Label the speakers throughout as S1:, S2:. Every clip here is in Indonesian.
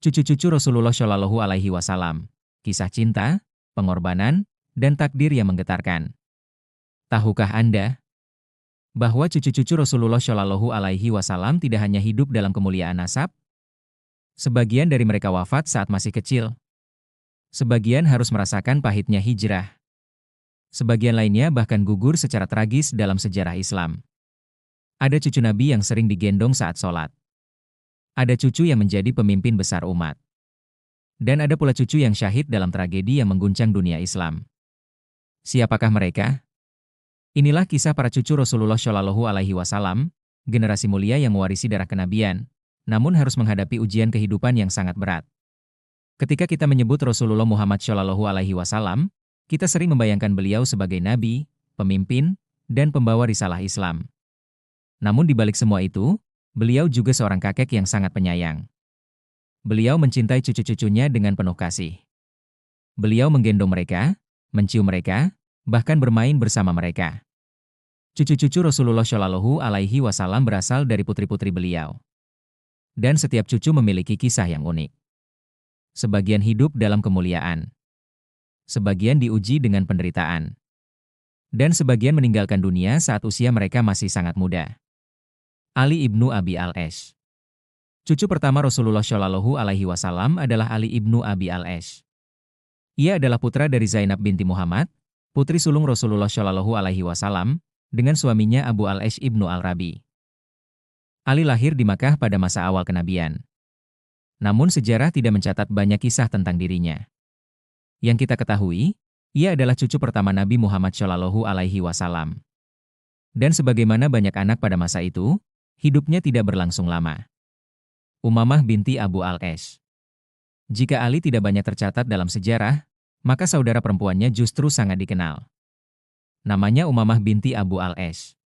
S1: Cucu-cucu Rasulullah Shallallahu Alaihi Wasallam. Kisah cinta, pengorbanan, dan takdir yang menggetarkan. Tahukah Anda bahwa cucu-cucu Rasulullah Shallallahu Alaihi Wasallam tidak hanya hidup dalam kemuliaan nasab? Sebagian dari mereka wafat saat masih kecil. Sebagian harus merasakan pahitnya hijrah. Sebagian lainnya bahkan gugur secara tragis dalam sejarah Islam. Ada cucu Nabi yang sering digendong saat sholat. Ada cucu yang menjadi pemimpin besar umat. Dan ada pula cucu yang syahid dalam tragedi yang mengguncang dunia Islam. Siapakah mereka? Inilah kisah para cucu Rasulullah Shallallahu Alaihi Wasallam, generasi mulia yang mewarisi darah kenabian, namun harus menghadapi ujian kehidupan yang sangat berat. Ketika kita menyebut Rasulullah Muhammad Shallallahu Alaihi Wasallam, kita sering membayangkan beliau sebagai nabi, pemimpin, dan pembawa risalah Islam. Namun di balik semua itu, beliau juga seorang kakek yang sangat penyayang. Beliau mencintai cucu-cucunya dengan penuh kasih. Beliau menggendong mereka, mencium mereka, bahkan bermain bersama mereka. Cucu-cucu Rasulullah Shallallahu Alaihi Wasallam berasal dari putri-putri beliau. Dan setiap cucu memiliki kisah yang unik. Sebagian hidup dalam kemuliaan. Sebagian diuji dengan penderitaan. Dan sebagian meninggalkan dunia saat usia mereka masih sangat muda. Ali ibnu Abi al-Ash. Cucu pertama Rasulullah Shallallahu Alaihi Wasallam adalah Ali ibnu Abi al-Ash. Ia adalah putra dari Zainab binti Muhammad, putri sulung Rasulullah Shallallahu Alaihi Wasallam, dengan suaminya Abu al-Ash ibnu al-Rabi. Ali lahir di Makkah pada masa awal kenabian. Namun sejarah tidak mencatat banyak kisah tentang dirinya. Yang kita ketahui, ia adalah cucu pertama Nabi Muhammad Shallallahu Alaihi Wasallam. Dan sebagaimana banyak anak pada masa itu, hidupnya tidak berlangsung lama. Umamah binti Abu al-Ash. Jika Ali tidak banyak tercatat dalam sejarah, maka saudara perempuannya justru sangat dikenal. Namanya Umamah binti Abu al-Ash.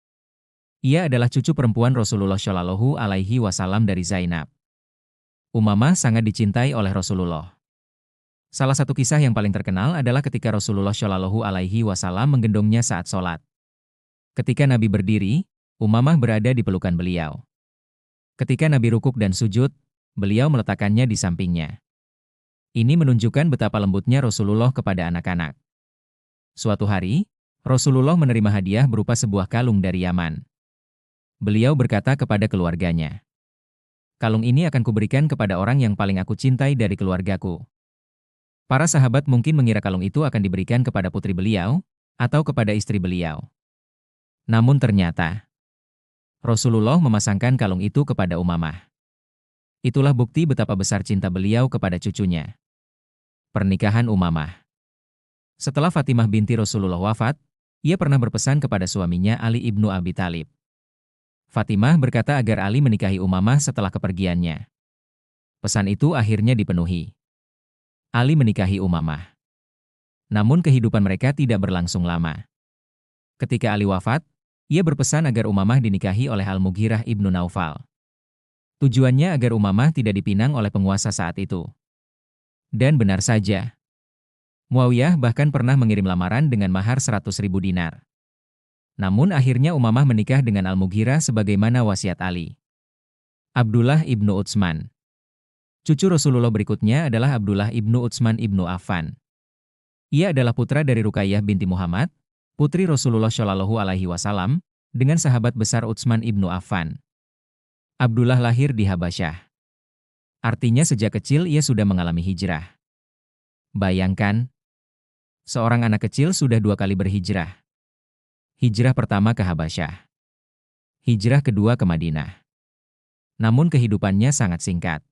S1: Ia adalah cucu perempuan Rasulullah Shallallahu Alaihi Wasallam dari Zainab. Umamah sangat dicintai oleh Rasulullah. Salah satu kisah yang paling terkenal adalah ketika Rasulullah Shallallahu Alaihi Wasallam menggendongnya saat sholat. Ketika Nabi berdiri, Umamah berada di pelukan beliau. Ketika Nabi rukuk dan sujud, beliau meletakkannya di sampingnya. Ini menunjukkan betapa lembutnya Rasulullah kepada anak-anak. Suatu hari, Rasulullah menerima hadiah berupa sebuah kalung dari Yaman. Beliau berkata kepada keluarganya, "Kalung ini akan kuberikan kepada orang yang paling aku cintai dari keluargaku." Para sahabat mungkin mengira kalung itu akan diberikan kepada putri beliau, atau kepada istri beliau. Namun ternyata, Rasulullah memasangkan kalung itu kepada Umamah. Itulah bukti betapa besar cinta beliau kepada cucunya. Pernikahan Umamah. Setelah Fatimah binti Rasulullah wafat, ia pernah berpesan kepada suaminya Ali ibnu Abi Thalib. Fatimah berkata agar Ali menikahi Umamah setelah kepergiannya. Pesan itu akhirnya dipenuhi. Ali menikahi Umamah. Namun kehidupan mereka tidak berlangsung lama. Ketika Ali wafat, ia berpesan agar Umamah dinikahi oleh Al-Mughirah ibnu Naufal. Tujuannya agar Umamah tidak dipinang oleh penguasa saat itu. Dan benar saja. Muawiyah bahkan pernah mengirim lamaran dengan mahar 100.000 dinar. Namun akhirnya Umamah menikah dengan Al-Mughirah sebagaimana wasiat Ali. Abdullah ibnu Utsman. Cucu Rasulullah berikutnya adalah Abdullah ibnu Utsman ibnu Affan. Ia adalah putra dari Ruqayyah binti Muhammad, putri Rasulullah Shallallahu Alaihi Wasallam, dengan sahabat besar Utsman ibnu Affan. Abdullah lahir di Habasyah. Artinya sejak kecil ia sudah mengalami hijrah. Bayangkan, seorang anak kecil sudah 2 kali berhijrah. Hijrah pertama ke Habasyah. Hijrah kedua ke Madinah. Namun kehidupannya sangat singkat.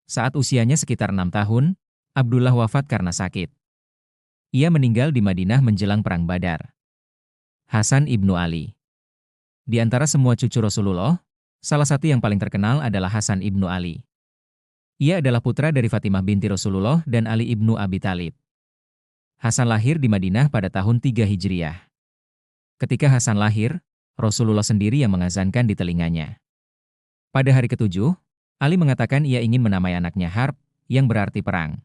S1: Saat usianya sekitar 6 tahun, Abdullah wafat karena sakit. Ia meninggal di Madinah menjelang Perang Badar. Hasan ibnu Ali. Di antara semua cucu Rasulullah, salah satu yang paling terkenal adalah Hasan ibnu Ali. Ia adalah putra dari Fatimah binti Rasulullah dan Ali ibnu Abi Thalib. Hasan lahir di Madinah pada tahun 3 Hijriah. Ketika Hasan lahir, Rasulullah sendiri yang mengazankan di telinganya. Pada hari ke-7, Ali mengatakan ia ingin menamai anaknya Harb, yang berarti perang.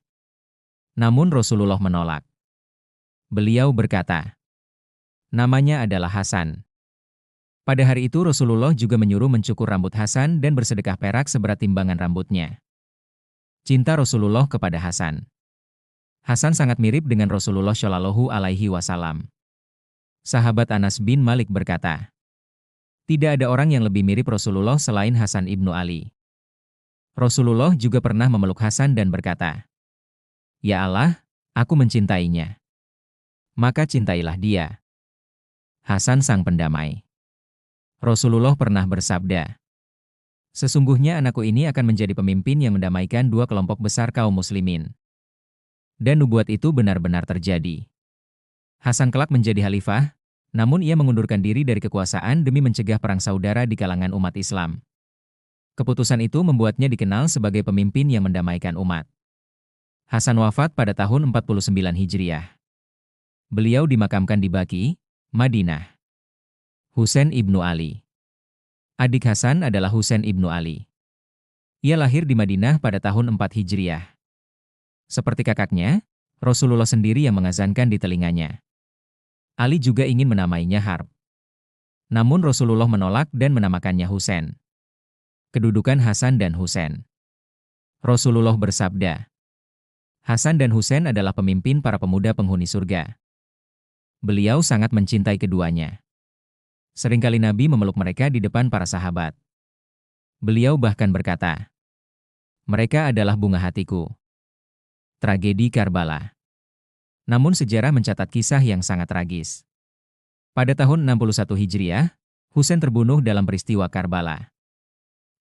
S1: Namun Rasulullah menolak. Beliau berkata, namanya adalah Hasan. Pada hari itu Rasulullah juga menyuruh mencukur rambut Hasan dan bersedekah perak seberat timbangan rambutnya. Cinta Rasulullah kepada Hasan. Hasan sangat mirip dengan Rasulullah Shallallahu Alaihi Wasallam. Sahabat Anas bin Malik berkata, tidak ada orang yang lebih mirip Rasulullah selain Hasan ibnu Ali. Rasulullah juga pernah memeluk Hasan dan berkata, "Ya Allah, aku mencintainya. Maka cintailah dia." Hasan sang pendamai. Rasulullah pernah bersabda, sesungguhnya anakku ini akan menjadi pemimpin yang mendamaikan dua kelompok besar kaum muslimin. Dan nubuat itu benar-benar terjadi. Hasan kelak menjadi khalifah, namun ia mengundurkan diri dari kekuasaan demi mencegah perang saudara di kalangan umat Islam. Keputusan itu membuatnya dikenal sebagai pemimpin yang mendamaikan umat. Hasan wafat pada tahun 49 Hijriah. Beliau dimakamkan di Baqi, Madinah. Husain ibnu Ali. Adik Hasan adalah Husain ibnu Ali. Ia lahir di Madinah pada tahun 4 Hijriah. Seperti kakaknya, Rasulullah sendiri yang mengazankan di telinganya. Ali juga ingin menamainya Harb. Namun Rasulullah menolak dan menamakannya Husain. Kedudukan Hasan dan Husain. Rasulullah bersabda, Hasan dan Husain adalah pemimpin para pemuda penghuni surga. Beliau sangat mencintai keduanya. Seringkali Nabi memeluk mereka di depan para sahabat. Beliau bahkan berkata, mereka adalah bunga hatiku. Tragedi Karbala. Namun sejarah mencatat kisah yang sangat tragis. Pada tahun 61 Hijriah, Husain terbunuh dalam peristiwa Karbala.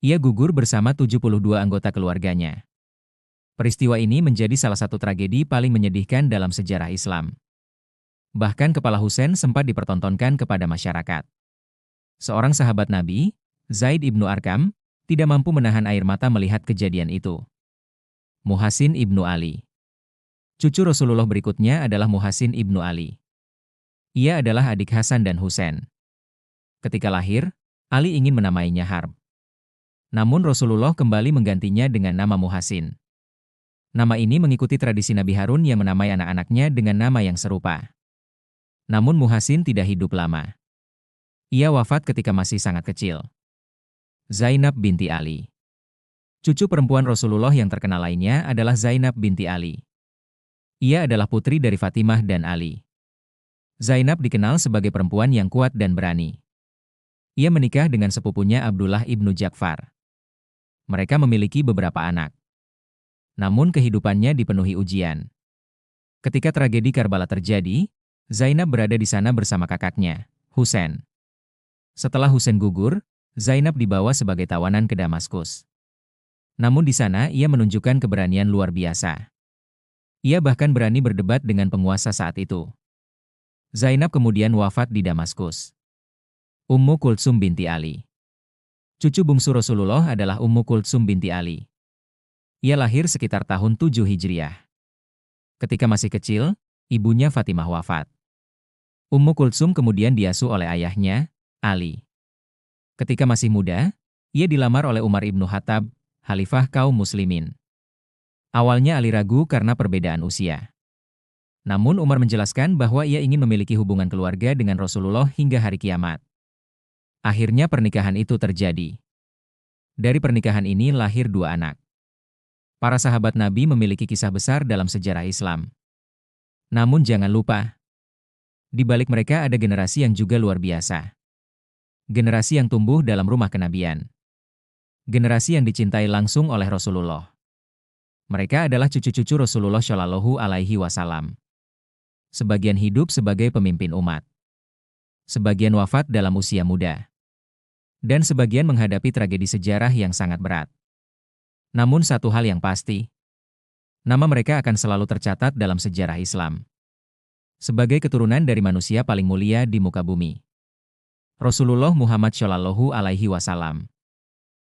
S1: Ia gugur bersama 72 anggota keluarganya. Peristiwa ini menjadi salah satu tragedi paling menyedihkan dalam sejarah Islam. Bahkan kepala Husain sempat dipertontonkan kepada masyarakat. Seorang sahabat Nabi, Zaid ibnu Arqam, tidak mampu menahan air mata melihat kejadian itu. Muhsin ibnu Ali. Cucu Rasulullah berikutnya adalah Muhsin ibnu Ali. Ia adalah adik Hasan dan Husain. Ketika lahir, Ali ingin menamainya Harb. Namun Rasulullah kembali menggantinya dengan nama Muhsin. Nama ini mengikuti tradisi Nabi Harun yang menamai anak-anaknya dengan nama yang serupa. Namun Muhsin tidak hidup lama. Ia wafat ketika masih sangat kecil. Zainab binti Ali. Cucu perempuan Rasulullah yang terkenal lainnya adalah Zainab binti Ali. Ia adalah putri dari Fatimah dan Ali. Zainab dikenal sebagai perempuan yang kuat dan berani. Ia menikah dengan sepupunya Abdullah ibnu Ja'far. Mereka memiliki beberapa anak. Namun kehidupannya dipenuhi ujian. Ketika tragedi Karbala terjadi, Zainab berada di sana bersama kakaknya, Husain. Setelah Husain gugur, Zainab dibawa sebagai tawanan ke Damaskus. Namun di sana ia menunjukkan keberanian luar biasa. Ia bahkan berani berdebat dengan penguasa saat itu. Zainab kemudian wafat di Damaskus. Ummu Kultsum binti Ali. Cucu bungsu Rasulullah adalah Ummu Kultsum binti Ali. Ia lahir sekitar tahun 7 Hijriah. Ketika masih kecil, ibunya Fatimah wafat. Ummu Kultsum kemudian diasuh oleh ayahnya, Ali. Ketika masih muda, ia dilamar oleh Umar ibnu Khattab, khalifah kaum muslimin. Awalnya Ali ragu karena perbedaan usia. Namun Umar menjelaskan bahwa ia ingin memiliki hubungan keluarga dengan Rasulullah hingga hari kiamat. Akhirnya pernikahan itu terjadi. Dari pernikahan ini lahir 2 anak. Para sahabat Nabi memiliki kisah besar dalam sejarah Islam. Namun jangan lupa, di balik mereka ada generasi yang juga luar biasa. Generasi yang tumbuh dalam rumah kenabian. Generasi yang dicintai langsung oleh Rasulullah. Mereka adalah cucu-cucu Rasulullah Shallallahu Alaihi Wasallam. Sebagian hidup sebagai pemimpin umat. Sebagian wafat dalam usia muda. Dan sebagian menghadapi tragedi sejarah yang sangat berat. Namun satu hal yang pasti, nama mereka akan selalu tercatat dalam sejarah Islam. Sebagai keturunan dari manusia paling mulia di muka bumi. Rasulullah Muhammad Shallallahu Alaihi Wasallam.